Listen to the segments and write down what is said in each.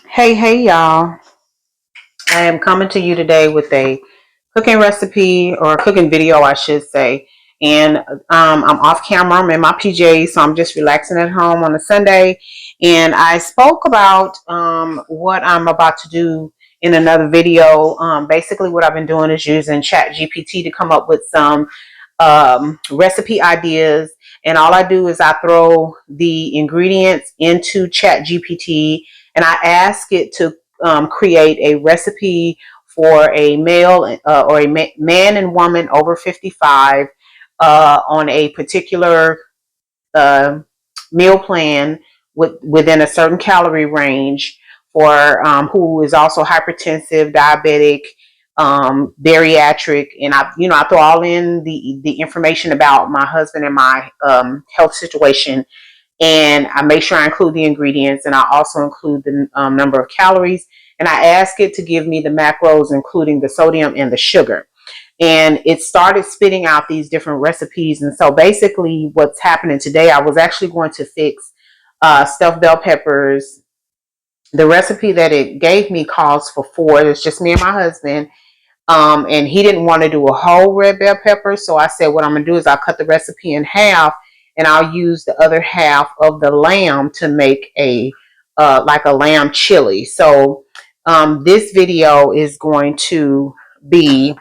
Hey y'all. I am coming to you today with a cooking recipe, or a cooking video I should say. And I'm off camera. I'm in my PJs, so I'm just relaxing at home on a Sunday. And I spoke about what I'm about to do in another video. Basically what I've been doing is using ChatGPT to come up with some recipe ideas. And all I do is I throw the ingredients into ChatGPT and I ask it to create a recipe for a male or a man and woman over 55 on a particular uh, meal plan within a certain calorie range for who is also hypertensive, diabetic, bariatric, and I throw all in the information about my husband and my health situation, and I make sure I include the ingredients, and I also include the number of calories, and I ask it to give me the macros, including the sodium and the sugar. And it started spitting out these different recipes. And so basically what's happening today, I was actually going to fix stuffed bell peppers. The recipe that it gave me calls for four. It's just me and my husband. And he didn't want to do a whole red bell pepper. So I said, what I'm going to do is I'll cut the recipe in half and I'll use the other half of the lamb to make a like a lamb chili. So this video is going to be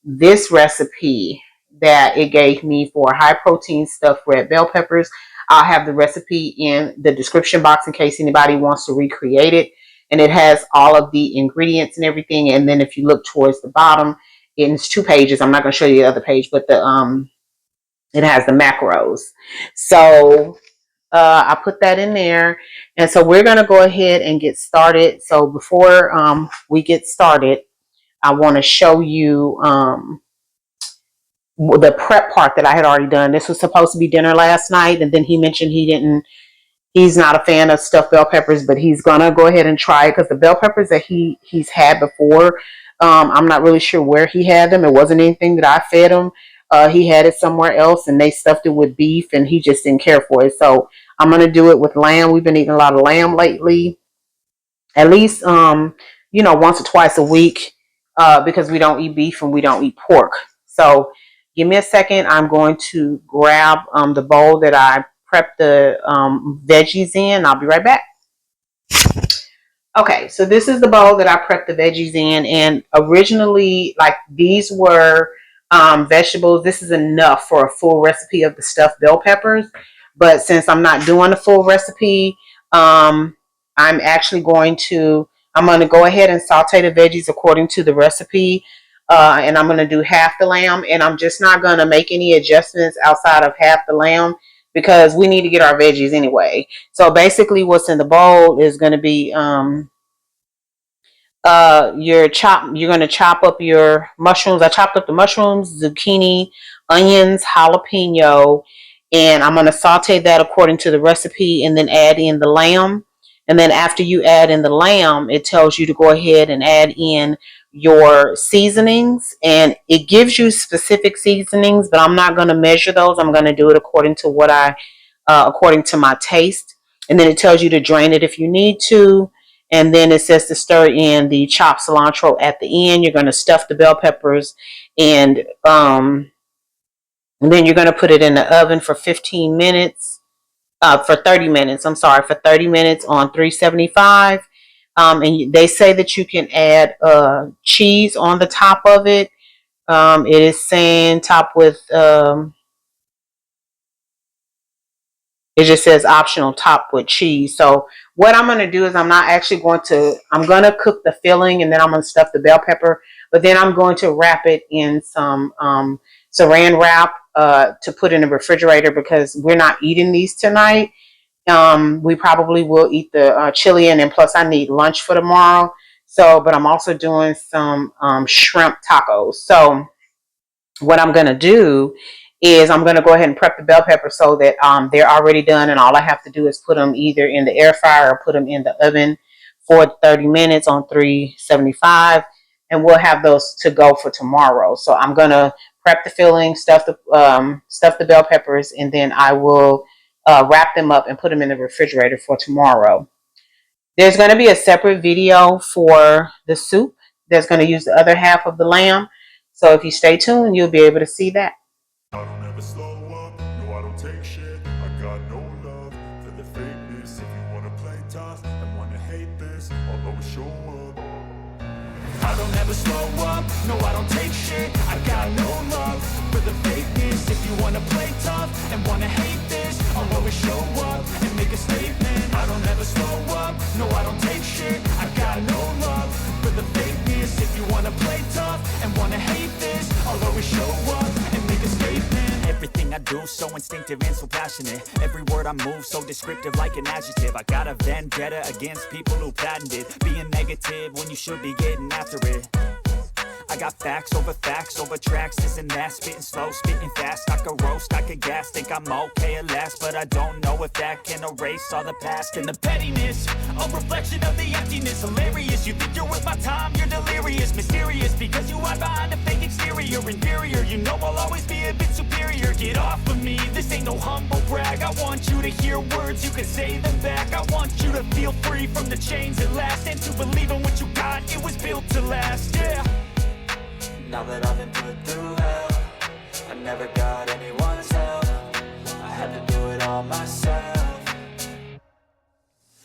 this recipe that it gave me for high protein stuffed red bell peppers. I'll have the recipe in the description box in case anybody wants to recreate it. And it has all of the ingredients and everything. And then if you look towards the bottom, it's 2 pages. I'm not going to show you the other page, but it has the macros. So I put that in there. And so we're going to go ahead and get started. So before we get started, I want to show you the prep part that I had already done. This was supposed to be dinner last night, and then he mentioned he's not a fan of stuffed bell peppers, but he's gonna go ahead and try it because the bell peppers that he's had before, I'm not really sure where he had them. It wasn't anything that I fed him. He had it somewhere else, and they stuffed it with beef, and he just didn't care for it. So I'm gonna do it with lamb. We've been eating a lot of lamb lately, at least once or twice a week, because we don't eat beef and we don't eat pork. So give me a second. I'm going to grab the bowl that I prepped the veggies in. I'll be right back. Okay, so this is the bowl that I prepped the veggies in, and originally, like, these were vegetables. This is enough for a full recipe of the stuffed bell peppers, but since I'm not doing a full recipe, I'm actually I'm going to go ahead and saute the veggies according to the recipe, and I'm going to do half the lamb, and I'm just not going to make any adjustments outside of half the lamb because we need to get our veggies anyway. So basically what's in the bowl is going to be you're going to chop up your mushrooms. I chopped up the mushrooms, zucchini, onions, jalapeno, and I'm going to saute that according to the recipe and then add in the lamb. And then after you add in the lamb, it tells you to go ahead and add in your seasonings, and it gives you specific seasonings, but I'm not going to measure those. I'm going to do it according to according to my taste. And then it tells you to drain it if you need to. And then it says to stir in the chopped cilantro at the end. You're going to stuff the bell peppers, and then you're going to put it in the oven for 15 minutes, for 30 minutes. I'm sorry, for 30 minutes on 375. And they say that you can add cheese on the top of it. It is saying top with, it just says optional top with cheese. So what I'm going to do is I'm going to cook the filling, and then I'm going to stuff the bell pepper, but then I'm going to wrap it in some saran wrap to put in the refrigerator because we're not eating these tonight. We probably will eat the chili, and then plus I need lunch for tomorrow. So, but I'm also doing some shrimp tacos. So what I'm going to do is I'm going to go ahead and prep the bell peppers so that they're already done, and all I have to do is put them either in the air fryer or put them in the oven for 30 minutes on 375, and we'll have those to go for tomorrow. So I'm going to prep the filling, stuff the bell peppers, and then I will wrap them up and put them in the refrigerator for tomorrow. There's going to be a separate video for the soup that's going to use the other half of the lamb. So if you stay tuned, you'll be able to see that. I don't ever slow up, no I don't take shit. I got no love for the fakeness. If you wanna play tough and wanna hate this, I'll always show up. I don't ever slow up, no I don't take shit. I got no love for the fakeness. If you wanna play tough and wanna hate this, I'll always show up and make a statement. I don't ever slow up, no I don't take shit. I got no love for the fakeness. If you wanna play tough and wanna hate this, I'll always show up and make a statement. Everything I do so instinctive and so passionate. Every word I move so descriptive like an adjective. I got a vendetta against people who patented being negative when you should be getting after it. I got facts over tracks, this and that. Spitting slow, spitting fast, I could roast, I could gas. Think I'm okay at last, but I don't know if that can erase all the past. And the pettiness, a reflection of the emptiness. Hilarious, you think you're worth my time, you're delirious. Mysterious, because you hide behind a fake exterior. Inferior, you know I'll always be a bit superior. Get off of me, this ain't no humble brag. I want you to hear words, you can say them back. I want you to feel free from the chains at last, and to believe in what you got, it was built to last, yeah. Now that I've been put through hell, I never got anyone's help. I had to do it all myself.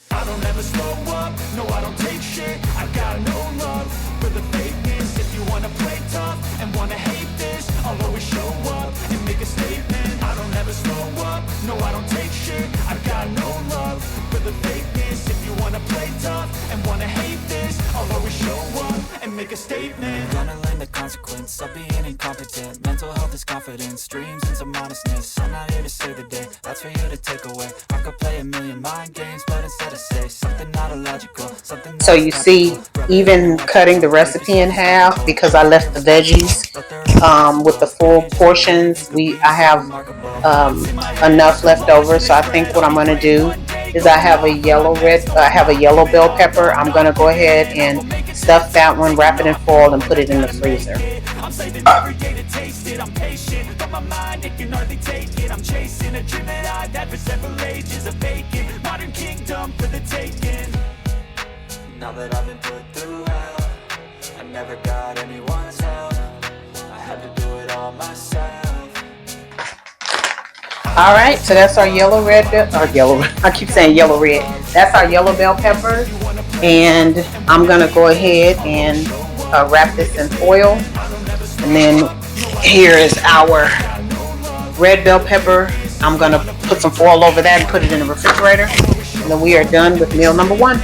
I don't ever slow up, no I don't take shit. I got no love for the fakeness. If you wanna play tough and wanna hate this, I'll always show up and make a statement. I don't ever slow up, no I don't take shit. I got no love for the fakeness. If you wanna play tough and wanna hate this, I'll always show up and make a statement. Gonna learn the consequence of being incompetent. Mental health is confidence, dreams and some honestness. I'm not here to save the day, that's for you to take away. I could play a million mind games, but instead I say something not illogical, something. So you see, even cutting the recipe in half, because I left the veggies with the full portions, I have enough left over. So I think what I'm going to do is I have a yellow bell pepper. I'm going to go ahead and stuff that one, wrap it in foil, and put it in the freezer. I'm saving every day to taste it. I'm patient, but my mind, it can hardly take it. I'm chasing a dream that I've had for several ages, a vacant modern kingdom for the taking. Now that I've been put through hell, I never got anyone's help. I had to do it all myself. All right, so that's our I keep saying yellow red. That's our yellow bell pepper, and I'm gonna go ahead and wrap this in foil. And then here is our red bell pepper. I'm gonna put some foil over that and put it in the refrigerator. And then we are done with meal number one.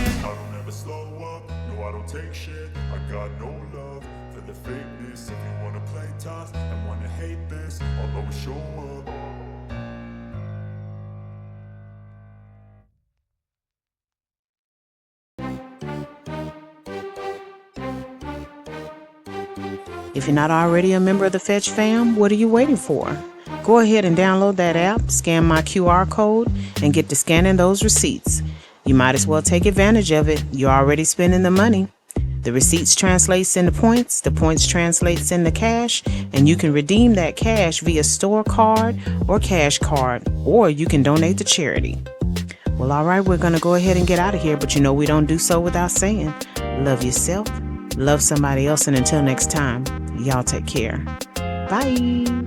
If you're not already a member of the Fetch fam, what are you waiting for? Go ahead and download that app, scan my QR code, and get to scanning those receipts. You might as well take advantage of it. You're already spending the money. The receipts translates into points, the points translates into cash, and you can redeem that cash via store card or cash card, or you can donate to charity. Well, all right, we're going to go ahead and get out of here, but you know we don't do so without saying, love yourself, love somebody else, and until next time, y'all take care. Bye.